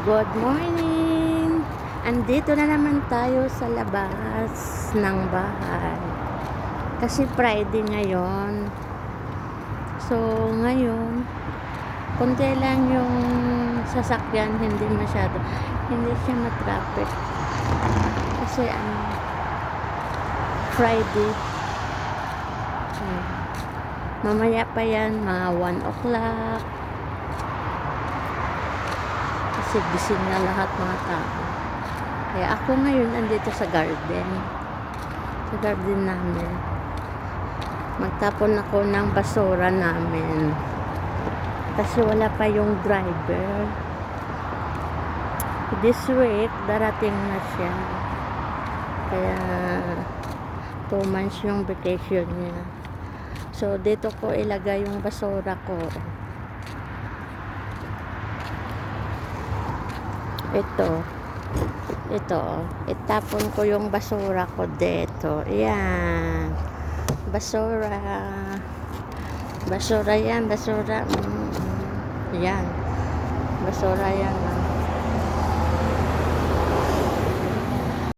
Good morning! Andito na naman tayo sa labas ng bahay. Kasi Friday ngayon. So, ngayon, konti lang yung sasakyan, hindi masyado. Hindi siya matraffic. Kasi Friday. Mamaya pa yan, mga 1 o'clock. Kasi gising na lahat mga tao. Kaya ako ngayon andito sa garden. Sa garden namin. Magtapon ako ng basura namin. Kasi wala pa yung driver. This week, darating na siya. Kaya 2 months yung vacation niya. So, dito ko ilagay yung basura ko. Ito, itapon ko yung basura ko dito. Ayan. Basura yan, basura. Ayan. Basura yan.